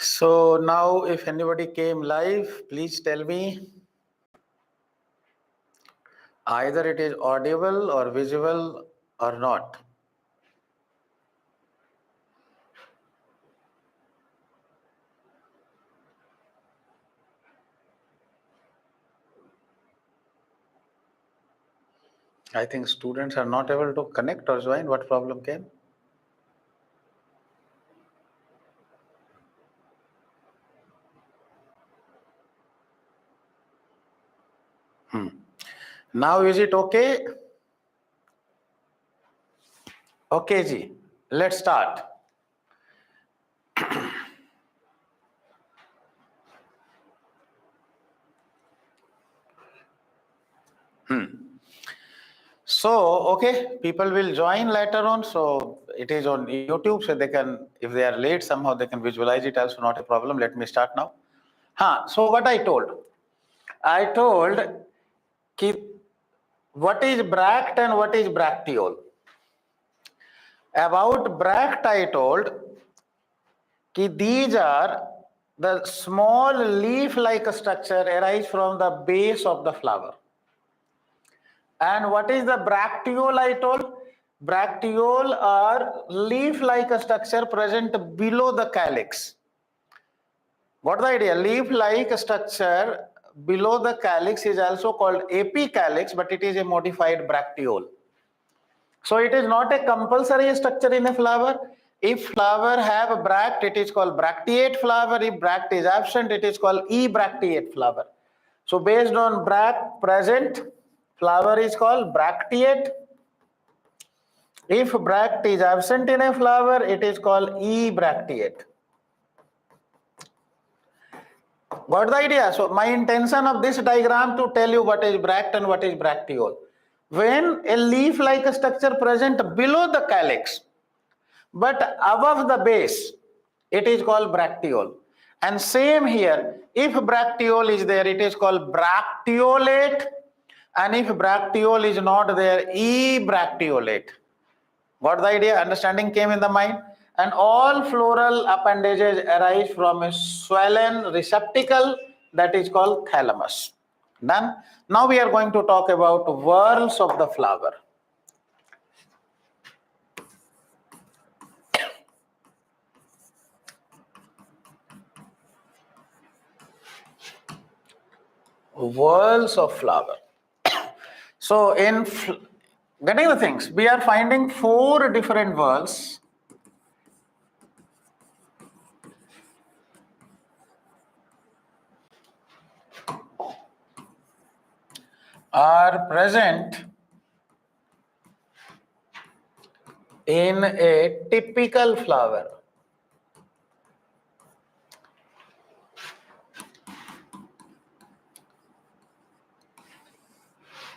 So now if anybody came live, please tell me. Either it is audible or visible or not. I think students are not able to connect or join. What problem came? Now is it okay? Okay, ji. Let's start. So, okay, people will join later on. So it is on YouTube, so they can, if they are late, somehow they can visualize it also, not a problem. Let me start now. So what I told what is bract and what is bracteole. About bract I told these are the small leaf-like structure arise from the base of the flower. And what is the bracteole I told? Bracteole are leaf-like structure present below the calyx. What is the idea? Leaf-like structure below the calyx is also called apicalyx, but it is a modified bracteole. So it is not a compulsory structure in a flower. If flower have a bract, it is called bracteate flower. If bract is absent, it is called ebracteate flower. So based on bract present, flower is called bracteate. If bract is absent in a flower, it is called ebracteate. Got the idea? So my intention of this diagram to tell you what is bract and what is bracteole. When a leaf-like structure present below the calyx, but above the base, it is called bracteole. And same here, if bracteole is there, it is called bracteolate. And if bracteole is not there, ebracteolate. Got the idea? Understanding came in the mind? And all floral appendages arise from a swollen receptacle that is called thalamus. Done? Now we are going to talk about whorls of the flower. Whorls of flower. So in getting the things, we are finding 4 different whorls. Are present in a typical flower.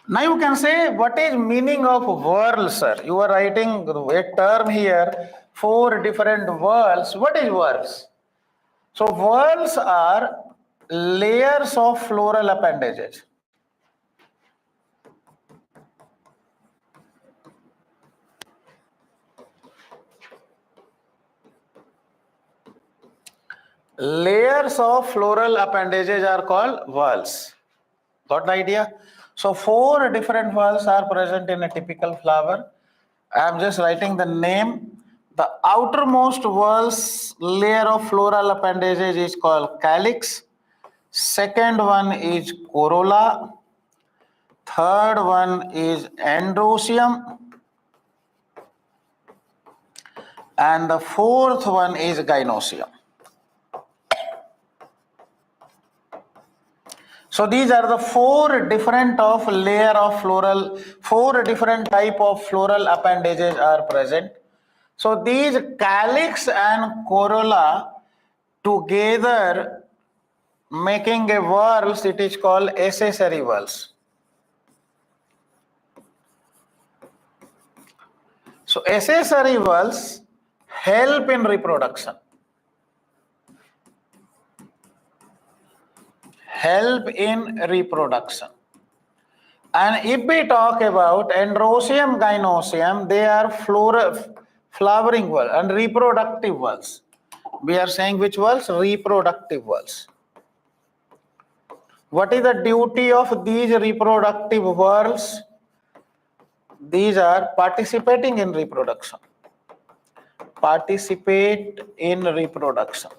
Now you can say, what is meaning of whorl, sir? You are writing a term here, 4 different whorls. What is whorls? So whorls are layers of floral appendages. Layers of floral appendages are called whorls. Got the idea? So 4 different whorls are present in a typical flower. I am just writing the name. The outermost whorls layer of floral appendages is called calyx. Second one is corolla. Third one is androecium. And the fourth one is gynoecium. So these are the 4 different of layer of floral, 4 different type of floral appendages are present. So these calyx and corolla together making a whorls, it is called accessory whorls. So accessory whorls help in reproduction. Help in reproduction. And if we talk about androecium, gynoecium, they are flowering whorls and reproductive whorls. We are saying which whorls? Reproductive whorls. What is the duty of these reproductive whorls? These are participating in reproduction. Participate in reproduction.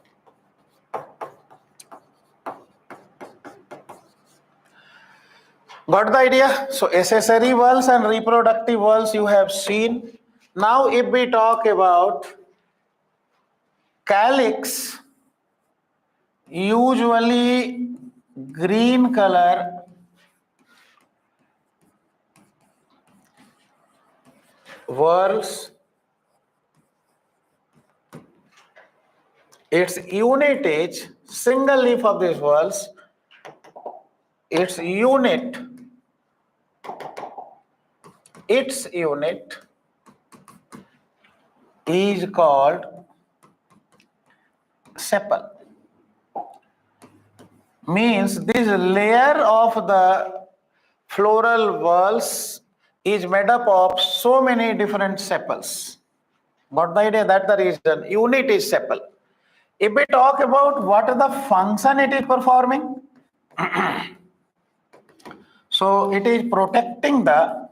Got the idea? So accessory whorls and reproductive whorls you have seen. Now if we talk about calyx, usually green color whorls, its unit is single leaf of these whorls, its unit is called sepal. Means this layer of the floral whorls is made up of so many different sepals. Got the idea? That's the reason. Unit is sepal. If we talk about what the function it is performing, so it is protecting the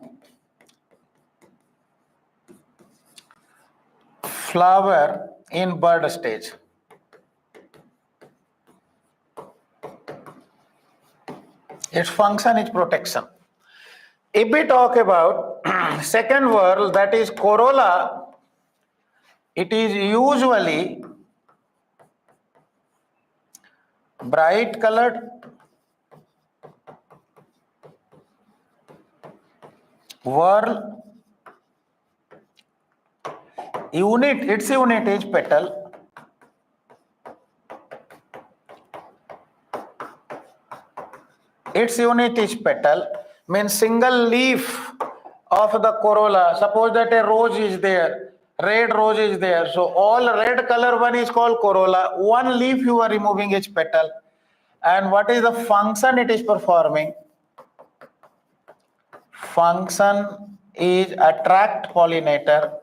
flower in bud stage. Its function is protection. If we talk about second whorl, that is corolla, it is usually bright colored whorl. Its unit is petal. Its unit is petal, means single leaf of the corolla. Suppose that a rose is there, red rose is there. So all red color one is called corolla. One leaf you are removing its petal. And what is the function it is performing? Function is attract pollinator.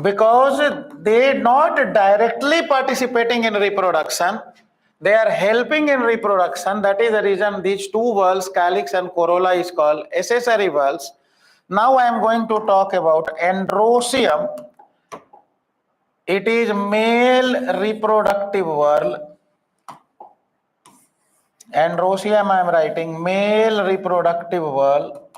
Because they not directly participating in reproduction, they are helping in reproduction. That is the reason these two whorls, calyx and corolla, is called accessory whorls. Now I am going to talk about androecium. It is male reproductive whorl. Androecium I am writing male reproductive whorl.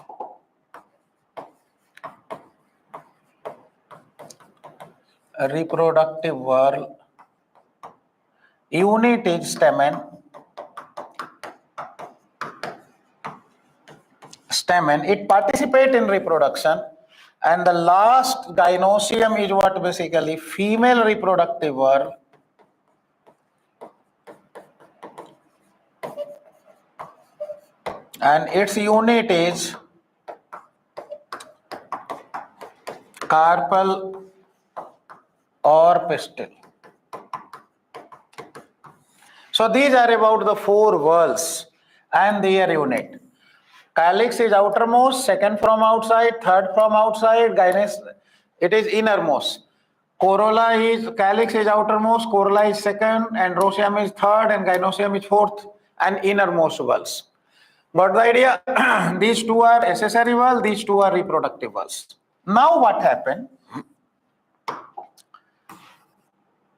Reproductive whorl. Unit is stamen. It participates in reproduction. And the last gynoecium is what basically female reproductive whorl. And its unit is carpel or pistil. So these are about the four whorls and their unit. Calyx is outermost, second from outside, third from outside, gynous it is innermost. Corolla is, calyx is outermost, corolla is second, androecium is third, and gynoecium is fourth, and innermost whorls. Got the idea? These two are accessory whorls, these two are reproductive whorls. Now what happened?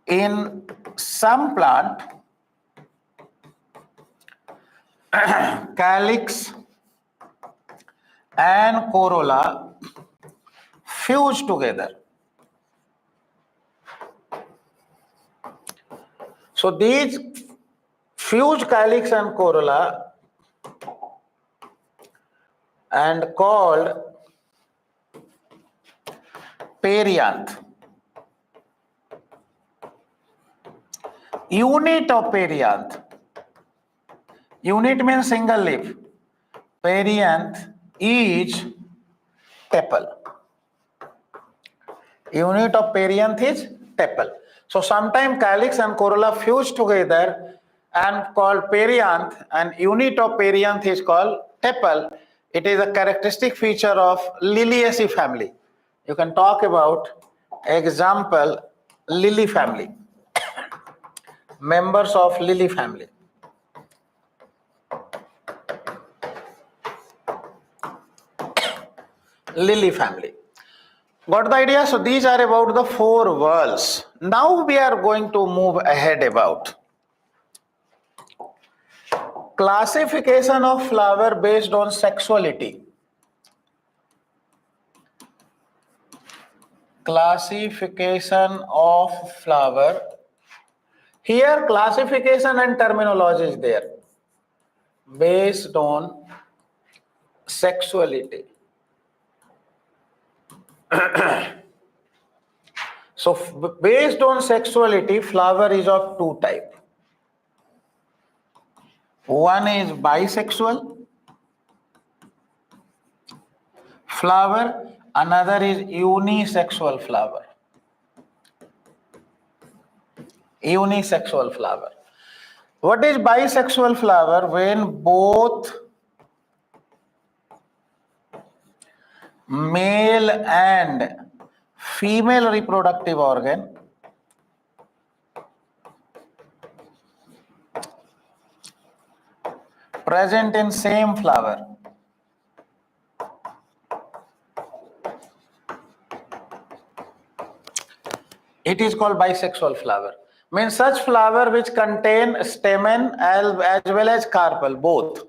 In some plant, calyx and corolla fuse together. So these fused calyx and corolla and called perianth. Unit of perianth. Unit means single leaf. Perianth is tepal. Unit of perianth is tepal. So sometimes calyx and corolla fuse together and called perianth, and unit of perianth is called tepal. It is a characteristic feature of Liliaceae family. You can talk about Example, lily family. Members of lily family. Lily family. Got the idea? So these are about the 4 worlds. Now we are going to move ahead about classification of flower based on sexuality. Classification of flower. Here classification and terminology is there. Based on sexuality. So based on sexuality, flower is of 2 types. One is bisexual flower, another is unisexual flower. Unisexual flower. What is bisexual flower? When both male and female reproductive organ present in same flower. It is called bisexual flower. Means such flower which contain stamen as well as carpel, both.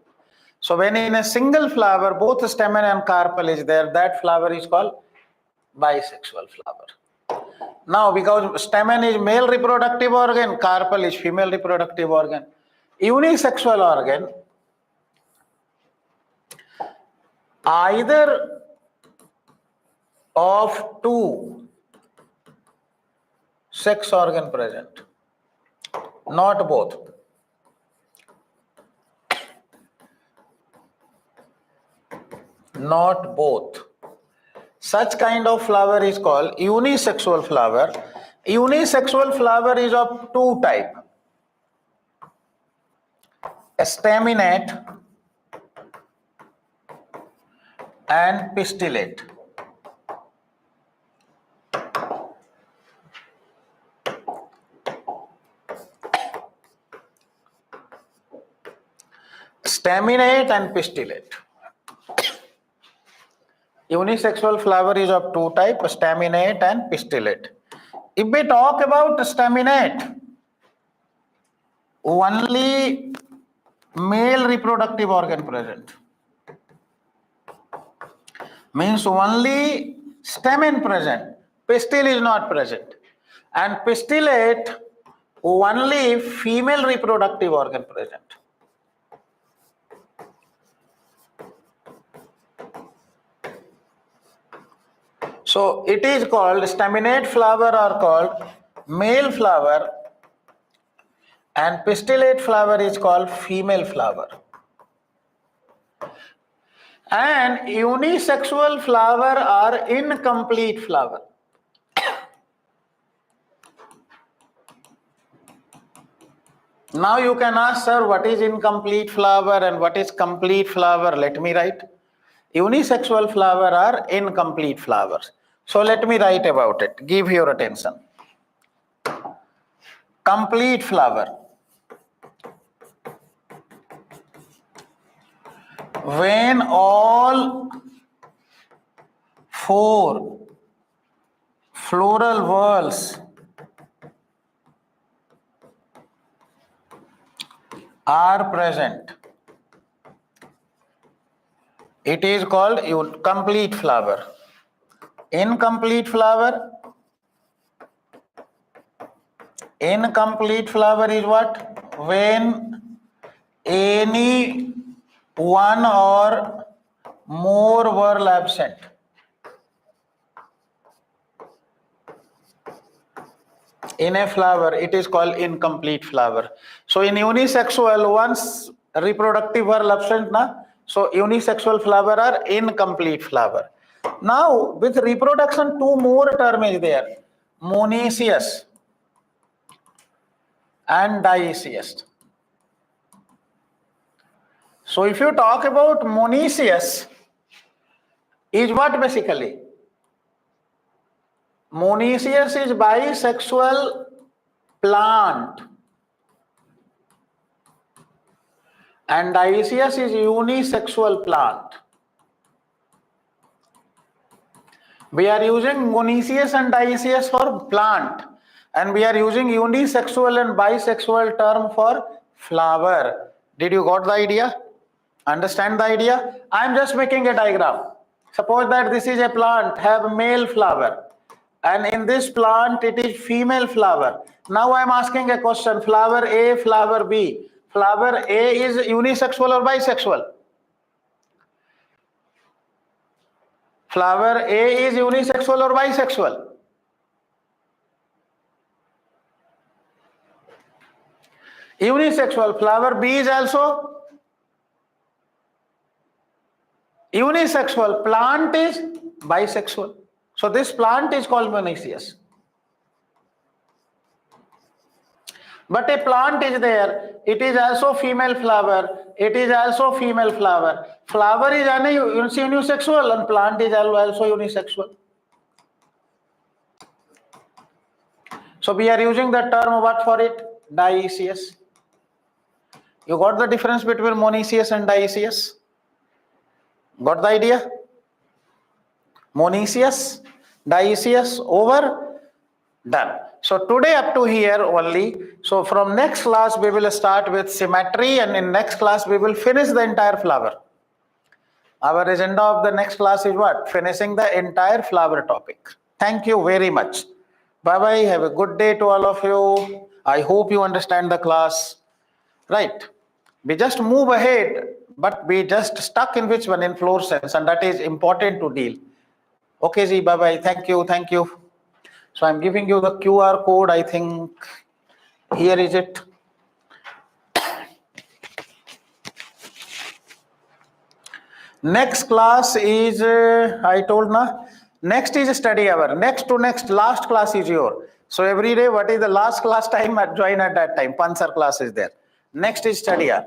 So when in a single flower, both stamen and carpel is there, that flower is called bisexual flower. Now, because stamen is male reproductive organ, carpel is female reproductive organ. Unisexual organ, either of 2 sex organ present, not both. Not both. Such kind of flower is called unisexual flower. Unisexual flower is of 2 types. Staminate and pistillate. Staminate and pistillate. Unisexual flower is of 2 types, staminate and pistillate. If we talk about staminate, only male reproductive organ present. Means only stamen present, pistil is not present. And pistillate, only female reproductive organ present. So it is called, staminate flower are called male flower and pistillate flower is called female flower. And unisexual flower are incomplete flower. Now you can ask, sir, what is incomplete flower and what is complete flower? Let me write. Unisexual flower are incomplete flowers. So let me write about it. Give your attention. Complete flower. When all 4 floral whorls are present, it is called complete flower. Incomplete flower. Incomplete flower is what? When any one or more whorl absent. In a flower, it is called incomplete flower. So in unisexual, once reproductive whorl absent, so unisexual flower are incomplete flower. Now with reproduction, 2 more term is there. Monoecious and dioecious. So if you talk about monoecious, is what basically? Monoecious is bisexual plant and dioecious is unisexual plant. We are using monoecious and dioecious for plant, and we are using unisexual and bisexual term for flower. Did you got the idea? Understand the idea? I am just making a diagram. Suppose that this is a plant, have male flower, and in this plant it is female flower. Now I am asking a question, flower A, flower B. Flower A is unisexual or bisexual? Flower A is unisexual or bisexual? Unisexual. Flower B is also unisexual. Plant is bisexual. So this plant is called monoecious. But a plant is there, it is also female flower, it is also female flower. Flower is unisexual and plant is also unisexual. So we are using the term what for it? Dioecious. You got the difference between monoecious and dioecious? Got the idea? Monoecious, dioecious, over, done. So today up to here only. So from next class we will start with symmetry, and in next class we will finish the entire flower. Our agenda of the next class is what? Finishing the entire flower topic. Thank you very much. Bye bye. Have a good day to all of you. I hope you understand the class. Right. We just move ahead, but we just stuck in which one? In fluorescence, and that is important to deal. Okay, ji. Bye bye. Thank you. Thank you. So I'm giving you the QR code. I think here is it. Next class is, I told na, next is study hour. Next to next, last class is your. So every day, what is the last class time? Join at that time. Pansar class is there. Next is study hour.